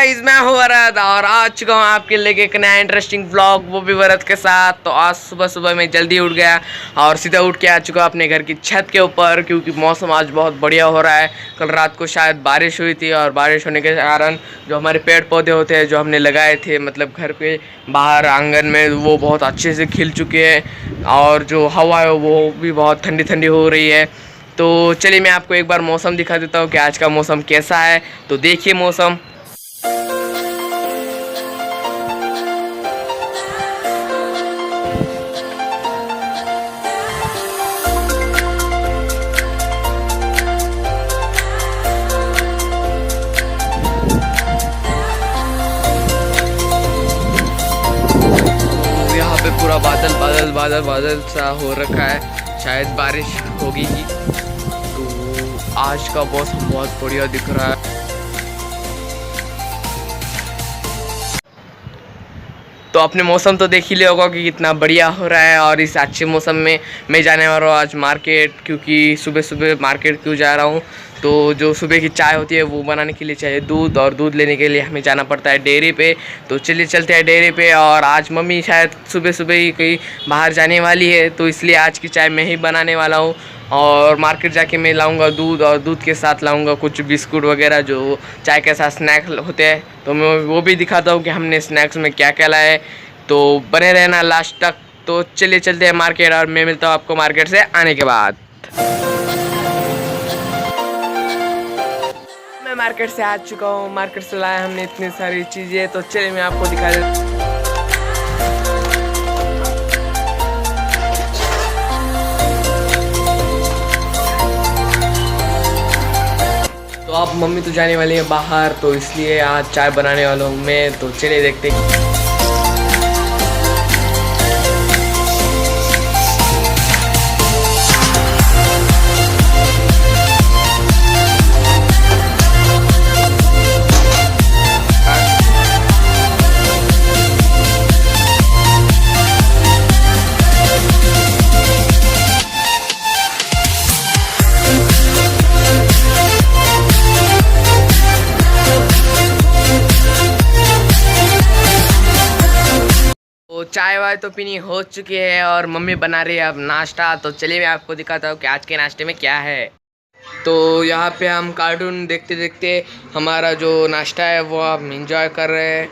Guys, मैं हूँ वरद और आ चुका हूँ आपके लेके एक नया इंटरेस्टिंग व्लॉग, वो भी वरद के साथ। तो आज सुबह सुबह मैं जल्दी उठ गया और सीधा उठ के आ चुका अपने घर की छत के ऊपर, क्योंकि मौसम आज बहुत बढ़िया हो रहा है। कल रात को शायद बारिश हुई थी और बारिश होने के कारण जो हमारे पेड़ पौधे होते हैं जो हमने लगाए थे मतलब घर पे बाहर आंगन में, वो बहुत अच्छे से खिल चुके हैं और जो हवा है वो भी बहुत ठंडी ठंडी हो रही है। तो चलिए मैं आपको एक बार मौसम दिखा देता हूँ कि आज का मौसम कैसा है। तो देखिए मौसम। यहाँ पे पूरा बादल बादल बादल बादल सा हो रखा है, शायद बारिश होगी ही। तो आज का मौसम बहुत बढ़िया दिख रहा है। तो आपने मौसम तो देख ही लिया होगा कि कितना बढ़िया हो रहा है। और इस अच्छे मौसम में मैं जाने वाला हूँ आज मार्केट, क्योंकि सुबह सुबह मार्केट क्यों जा रहा हूँ, तो जो सुबह की चाय होती है वो बनाने के लिए चाहिए दूध, और दूध लेने के लिए हमें जाना पड़ता है डेयरी पे। तो चलिए चलते हैं डेयरी पे। और आज मम्मी शायद सुबह सुबह ही कहीं बाहर जाने वाली है, तो इसलिए आज की चाय मैं ही बनाने वाला हूँ। और मार्केट जाके मैं लाऊंगा दूध, और दूध के साथ लाऊंगा कुछ बिस्कुट वगैरह जो चाय के साथ स्नैक्स होते हैं। तो मैं वो भी दिखाता हूँ कि हमने स्नैक्स में क्या क्या लाया है। तो बने रहना लास्ट तक। तो चलिए चलते हैं मार्केट, और मैं मिलता हूँ आपको मार्केट से आने के बाद। मैं मार्केट से आ चुका हूँ, मार्केट से लाया हमने इतनी सारी चीज़ें। तो चलिए मैं आपको दिखा देता। तो अब मम्मी तो जाने वाली है बाहर, तो इसलिए आज चाय बनाने वाला हूँ मैं। तो चलिए देखते हैं। तो चाय वाय तो पीनी हो चुकी है और मम्मी बना रही है अब नाश्ता। तो चलिए मैं आपको दिखाता हूँ कि आज के नाश्ते में क्या है। तो यहाँ पे हम कार्टून देखते देखते हमारा जो नाश्ता है वो हम इंजॉय कर रहे हैं।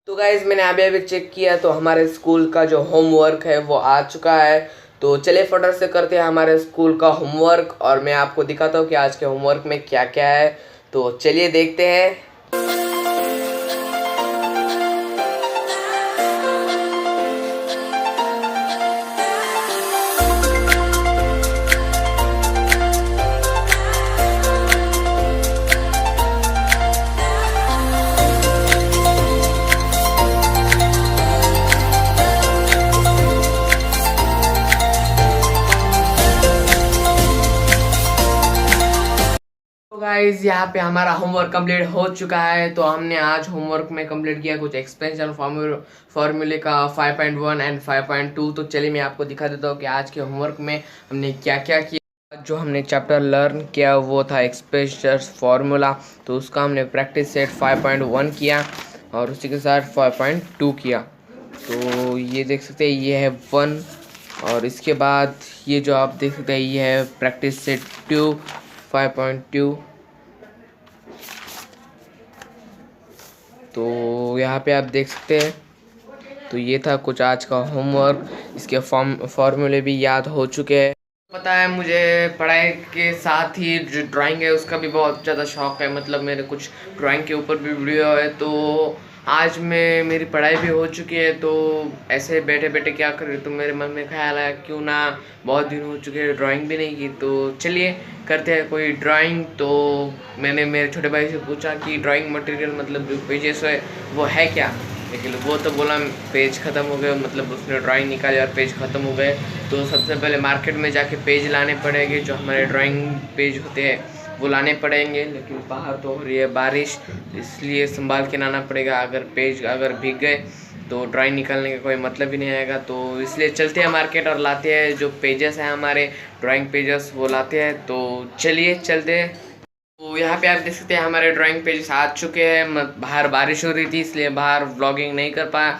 तो गाइज मैंने अभी अभी चेक किया तो हमारे स्कूल का जो होमवर्क है वो आ चुका है। तो चलिए फटाफट से करते हैं हमारे स्कूल का होमवर्क, और मैं आपको दिखाता हूँ कि आज के होमवर्क में क्या क्या है। तो चलिए देखते हैं। गाइस यहाँ पे हमारा होमवर्क कंप्लीट हो चुका है। तो हमने आज होमवर्क में कंप्लीट किया कुछ एक्सपेंशन फार्मूले का 5.1 एंड 5.2। तो चलिए मैं आपको दिखा देता हूँ कि आज के होमवर्क में हमने क्या क्या किया। जो हमने चैप्टर लर्न किया वो था एक्सपेंशन फार्मूला, तो उसका हमने प्रैक्टिस सेट 5.1 किया और उसी के साथ 5.2 किया। तो ये देख सकते हैं ये है 1, और इसके बाद ये जो आप देख सकते हैं ये है प्रैक्टिस सेट 2 5.2। तो यहाँ पे आप देख सकते हैं। तो ये था कुछ आज का होमवर्क, इसके फॉर्मूले भी याद हो चुके हैं। पता है मुझे पढ़ाई के साथ ही जो ड्राइंग है उसका भी बहुत ज़्यादा शौक है, मतलब मेरे कुछ ड्राइंग के ऊपर भी वीडियो है। तो आज मैं मेरी पढ़ाई भी हो चुकी है, तो ऐसे बैठे बैठे क्या कर रहे, तो मेरे मन में ख्याल आया क्यों ना बहुत दिन हो चुके हैं ड्राइंग भी नहीं की, तो चलिए करते हैं कोई ड्राइंग। तो मैंने मेरे छोटे भाई से पूछा कि ड्राइंग मटेरियल मतलब जो पेजेस है वो है क्या, लेकिन वो तो बोला पेज ख़त्म हो गए, मतलब उसने ड्राइंग निकाली और पेज ख़त्म हो गए। तो सबसे पहले मार्केट में जाके पेज लाने पड़ेंगे, जो हमारे ड्राइंग पेज होते हैं वो लाने पड़ेंगे। लेकिन बाहर तो हो रही है बारिश, इसलिए संभाल के लाना पड़ेगा। अगर पेज अगर भीग गए तो ड्राइंग निकालने का कोई मतलब ही नहीं आएगा। तो इसलिए चलते हैं मार्केट और लाते हैं जो पेजेस हैं हमारे ड्राइंग पेजेस वो लाते हैं। तो चलिए चलते हैं। तो यहाँ पे आप देख सकते हैं हमारे ड्राइंग पेज आ चुके हैं। बाहर बारिश हो रही थी इसलिए बाहर व्लॉगिंग नहीं कर पाया,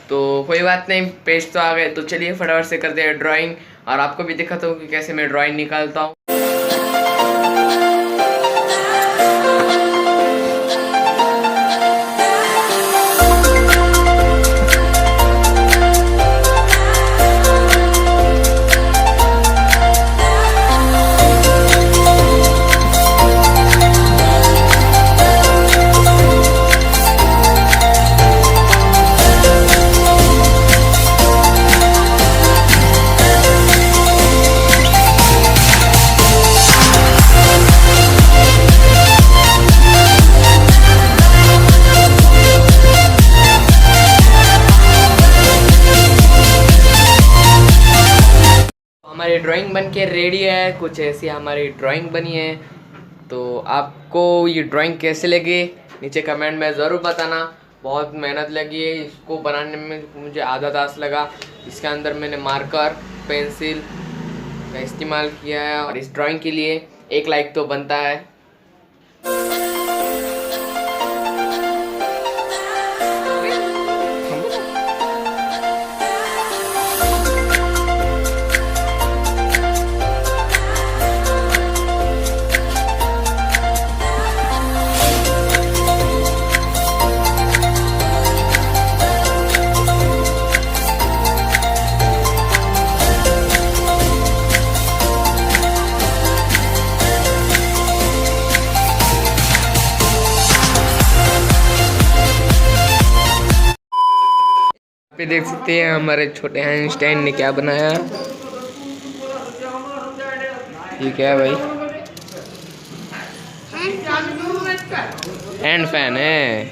तो कोई बात नहीं, पेज तो आ गए। तो चलिए फटाफट से करते हैं ड्राइंग, और आपको भी दिखाता हूँ कि कैसे मैं ड्राइंग निकालता हूँ। हमारी ड्राइंग बन के रेडी है, कुछ ऐसी हमारी ड्राइंग बनी है। तो आपको ये ड्राइंग कैसे लगी नीचे कमेंट में ज़रूर बताना। बहुत मेहनत लगी है इसको बनाने में, मुझे आधा तास लगा। इसके अंदर मैंने मार्कर पेंसिल का इस्तेमाल किया है, और इस ड्राइंग के लिए 1 लाइक तो बनता है। पे देख सकते हैं हमारे छोटे आइंस्टाइन ने क्या बनाया। ये क्या है भाई? हैंड फैन है।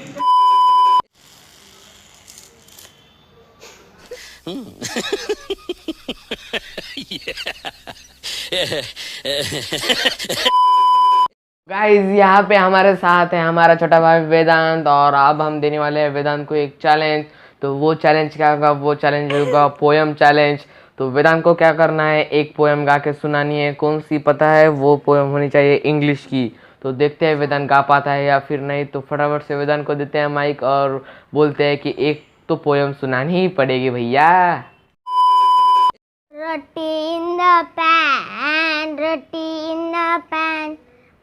गाइस यहाँ पे हमारे साथ है हमारा छोटा भाई वेदांत, और अब हम देने वाले हैं वेदांत को एक चैलेंज। तो वो चैलेंज क्या होगा? वो चैलेंज होगा पोयम चैलेंज। तो वेदांत को क्या करना है, एक पोयम गा के सुनानी है। कौन सी पता है? वो पोयम होनी चाहिए इंग्लिश की। तो देखते हैं वेदांत गा पाता है या फिर नहीं। तो फटाफट से वेदांत को देते हैं माइक और बोलते हैं कि एक तो पोयम सुनानी ही पड़ेगी भैया। Roti in the pan, roti in the pan.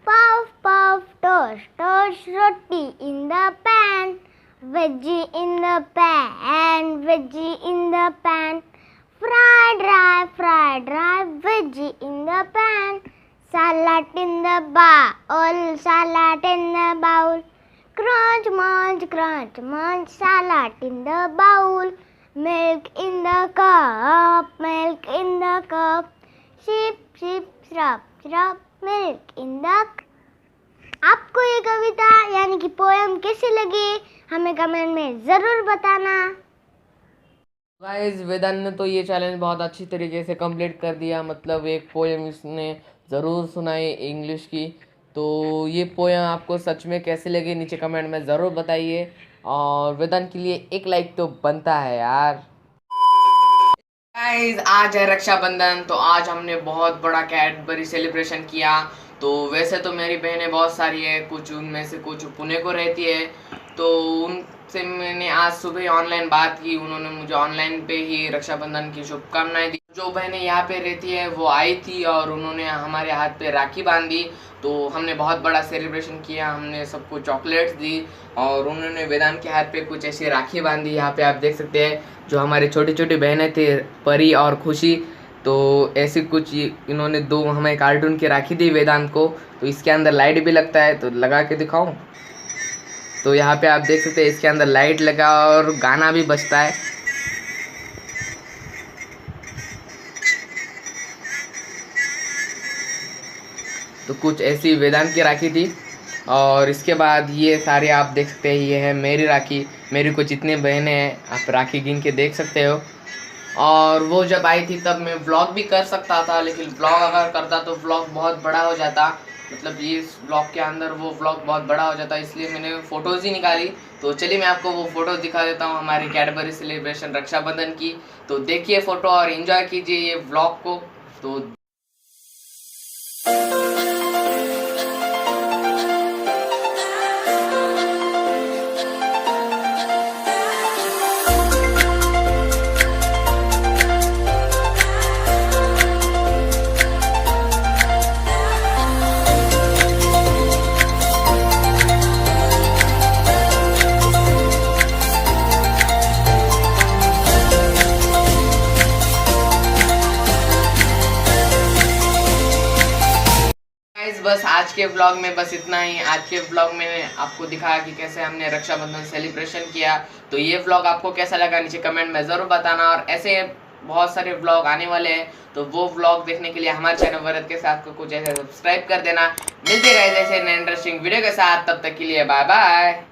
Puff, puff, toast, toast, roti in the pan. Veggie in the pan, veggie in the pan. Fried rice, veggie in the pan. Salad in the bowl, salad in the bowl. Crunch, munch, salad in the bowl. Milk in the cup, milk in the cup. Sip, sip, syrup, milk in the cup. आपको ये कविता यानी कि poem कैसी लगी हमें comment में ज़रूर बताना। गाइस वेदांत ने तो ये चैलेंज बहुत अच्छी तरीके से कंप्लीट कर दिया, मतलब एक पोयम इसने ज़रूर सुनाई इंग्लिश की। तो ये पोयम आपको सच में कैसे लगी नीचे कमेंट में ज़रूर बताइए, और वेदांत के लिए 1 लाइक तो बनता है यार। गाइस आज है रक्षाबंधन, तो आज हमने बहुत बड़ा कैडबरी सेलिब्रेशन किया। तो वैसे तो मेरी बहनें बहुत सारी है, कुछ उनमें से कुछ पुणे को रहती है। तो उनसे मैंने आज सुबह ही ऑनलाइन बात की, उन्होंने मुझे ऑनलाइन पे ही रक्षाबंधन की शुभकामनाएं दी। जो बहनें यहाँ पे रहती है वो आई थी और उन्होंने हमारे हाथ पे राखी बांधी। तो हमने बहुत बड़ा सेलिब्रेशन किया, हमने सबको चॉकलेट्स दी और उन्होंने वेदांत के हाथ पे कुछ ऐसी राखी बांधी। यहाँ पे आप देख सकते हैं जो हमारी छोटी छोटी बहनें थी परी और खुशी, तो ऐसे कुछ इन्होंने 2 हमें कार्टून की राखी दी वेदांत को। तो इसके अंदर लाइट भी लगता है, तो लगा के दिखाऊं। तो यहाँ पे आप देख सकते हैं इसके अंदर लाइट लगा और गाना भी बजता है। तो कुछ ऐसी वेदांत की राखी थी। और इसके बाद ये सारे आप देख सकते हैं, ये है मेरी राखी। मेरी को जितने बहनें हैं आप राखी गिन के देख सकते हो। और वो जब आई थी तब मैं व्लॉग भी कर सकता था, लेकिन व्लॉग अगर करता तो व्लॉग बहुत बड़ा हो जाता, मतलब ये व्लॉग के अंदर वो व्लॉग बहुत बड़ा हो जाता, इसलिए मैंने फ़ोटोज़ ही निकाली। तो चलिए मैं आपको वो फ़ोटो दिखा देता हूँ हमारी कैडबरी सेलिब्रेशन रक्षाबंधन की। तो देखिए फ़ोटो और एंजॉय कीजिए ये व्लॉग को। तो के व्लॉग में बस इतना ही। आज के व्लॉग में आपको दिखाया कि कैसे हमने रक्षाबंधन सेलिब्रेशन किया। तो ये व्लॉग आपको कैसा लगा नीचे कमेंट में ज़रूर बताना, और ऐसे बहुत सारे व्लॉग आने वाले हैं, तो वो व्लॉग देखने के लिए हमारे चैनल वरद के साथ को कुछ ऐसे सब्सक्राइब कर देना। मिलते रहे जैसे नए इंटरेस्टिंग वीडियो के साथ, तब तक के लिए बाय बाय।